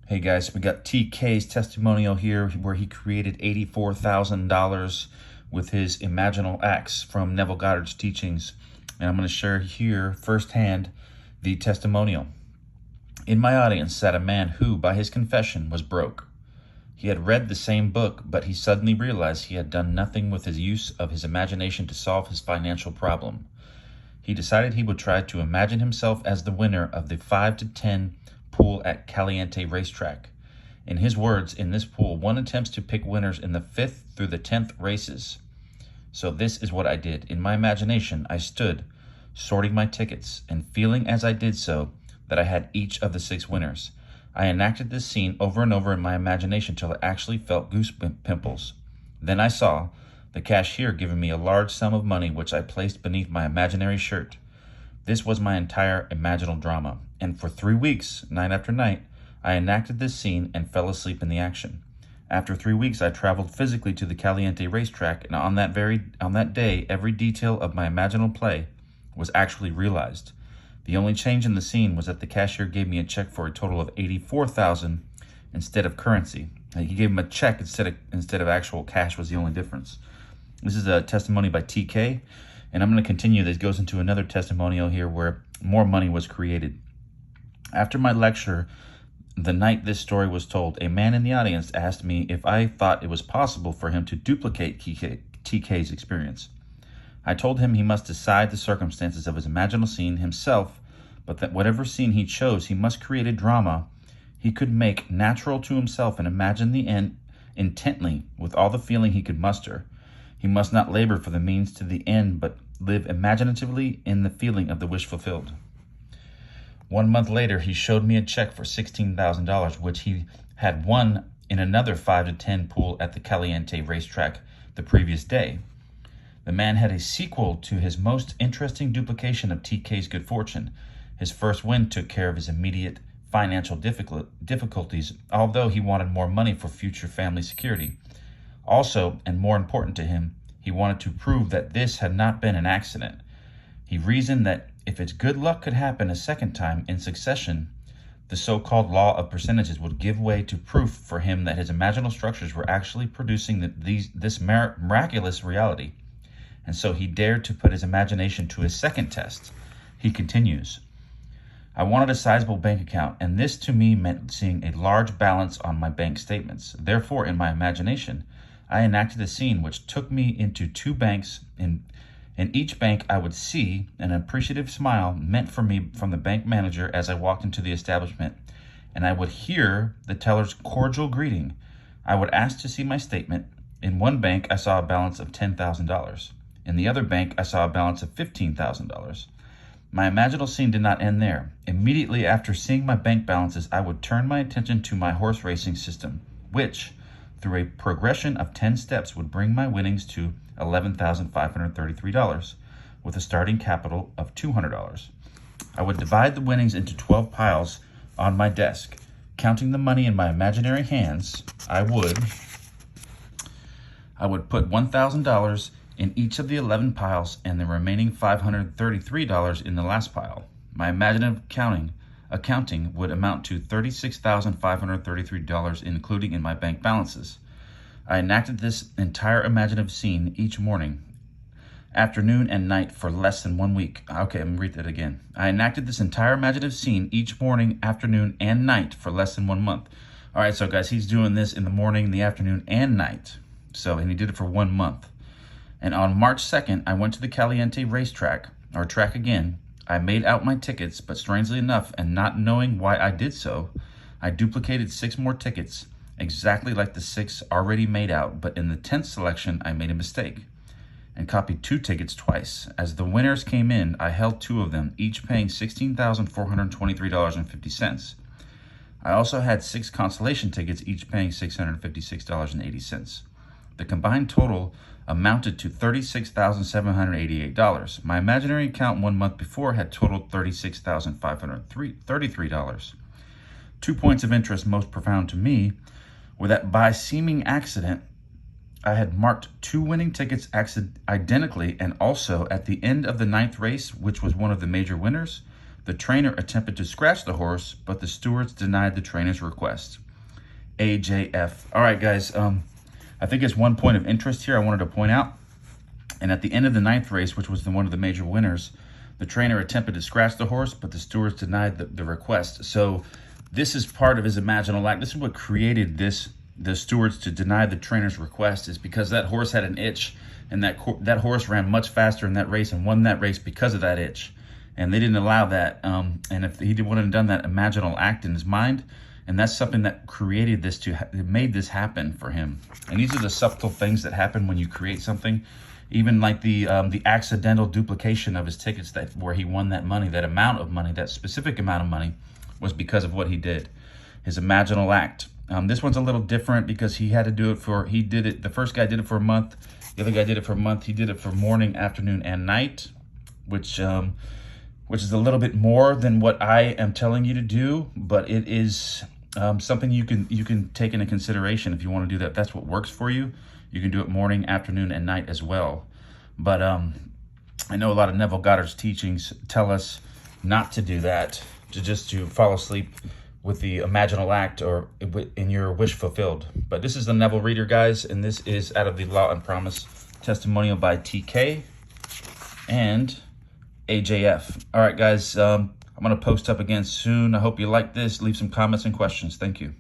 Hey guys, we got TK's testimonial here where he created $84,000 with his imaginal acts from Neville Goddard's teachings. And I'm going to share here firsthand the testimonial. In my audience sat a man who, by his confession, was broke. He had read the same book, but he suddenly realized he had done nothing with his use of his imagination to solve his financial problem. He decided he would try to imagine himself as the winner of the 5 to 10 pool at Caliente racetrack. In his words, in this pool, one attempts to pick winners in the 5th through the 10th races. So this is what I did. In my imagination, I stood, sorting my tickets, and feeling as I did so that I had each of the 6 winners. I enacted this scene over and over in my imagination till I actually felt goose pimples. Then I saw the cashier giving me a large sum of money, which I placed beneath my imaginary shirt. This was my entire imaginal drama, and for 3 weeks, night after night, I enacted this scene and fell asleep in the action. After 3 weeks, I traveled physically to the Caliente racetrack, and on that day, every detail of my imaginal play was actually realized. The only change in the scene was that the cashier gave me a check for a total of $84,000 instead of currency. He gave him a check instead of actual cash was the only difference. This is a testimony by TK. And I'm going to continue. This goes into another testimonial here where more money was created. After my lecture, the night this story was told, a man in the audience asked me if I thought it was possible for him to duplicate TK's experience. I told him he must decide the circumstances of his imaginal scene himself, but that whatever scene he chose, he must create a drama he could make natural to himself and imagine the end intently with all the feeling he could muster. He must not labor for the means to the end, but live imaginatively in the feeling of the wish fulfilled. 1 month later, he showed me a check for $16,000, which he had won in another 5 to 10 pool at the Caliente racetrack the previous day. The man had a sequel to his most interesting duplication of TK's good fortune. His first win took care of his immediate financial difficulties, although he wanted more money for future family security. Also, and more important to him, he wanted to prove that this had not been an accident. He reasoned that if its good luck could happen a second time in succession, the so-called law of percentages would give way to proof for him that his imaginal structures were actually producing this miraculous reality. And so he dared to put his imagination to a second test. He continues, I wanted a sizable bank account, and this to me meant seeing a large balance on my bank statements. Therefore, in my imagination, I enacted a scene which took me into 2 banks. In each bank, I would see an appreciative smile meant for me from the bank manager as I walked into the establishment, and I would hear the teller's cordial greeting. I would ask to see my statement. In one bank, I saw a balance of $10,000. In the other bank, I saw a balance of $15,000. My imaginal scene did not end there. Immediately after seeing my bank balances, I would turn my attention to my horse racing system, which, through a progression of 10 steps, would bring my winnings to $11,533 with a starting capital of $200. I would divide the winnings into 12 piles on my desk. Counting the money in my imaginary hands, I would put $1,000 in each of the 11 piles and the remaining $533 in the last pile. My imaginative accounting would amount to $36,533, including in my bank balances. I enacted this entire imaginative scene each morning, afternoon, and night for less than 1 week. Okay, I'm gonna read that again. I enacted this entire imaginative scene each morning, afternoon, and night for less than 1 month. All right, so guys, he's doing this in the morning, the afternoon, and night. And he did it for 1 month. And on March 2nd, I went to the Caliente racetrack, or track again. I made out my tickets, but strangely enough, and not knowing why I did so, I duplicated 6 more tickets, exactly like the 6 already made out, but in the 10th selection, I made a mistake and copied 2 tickets twice. As the winners came in, I held 2 of them, each paying $16,423.50. I also had 6 consolation tickets, each paying $656.80. The combined total amounted to $36,788. My imaginary account 1 month before had totaled $36,533. 2 points of interest most profound to me were that by seeming accident, I had marked 2 winning tickets identically, and also at the end of the 9th race, which was one of the major winners, The trainer attempted to scratch the horse, but the stewards denied the trainer's request. AJF. All right, guys. I think it's one point of interest here I wanted to point out. And at the end of the 9th race, which was one of the major winners, the trainer attempted to scratch the horse, but the stewards denied the request. So this is part of his imaginal act. This is what created the stewards to deny the trainer's request, is because that horse had an itch, and that horse ran much faster in that race and won that race because of that itch. And they didn't allow that. And if he wouldn't have done that imaginal act in his mind, and that's something that created this it made this happen for him. And these are the subtle things that happen when you create something. Even like the accidental duplication of his tickets, where he won that money, that amount of money, that specific amount of money, was because of what he did, his imaginal act. This one's a little different because he had to do it the first guy did it for a month, the other guy did it for a month. He did it for morning, afternoon, and night, which is a little bit more than what I am telling you to do, but it is something you can take into consideration if you want to do that. If that's what works for you. You can do it morning, afternoon, and night as well. But I know a lot of Neville Goddard's teachings tell us not to do that, to fall asleep with the imaginal act or in your wish fulfilled. But this is the Neville Reader, guys, and this is out of the Law and Promise Testimonial by TK and AJF. All right, guys, I'm going to post up again soon. I hope you like this. Leave some comments and questions. Thank you.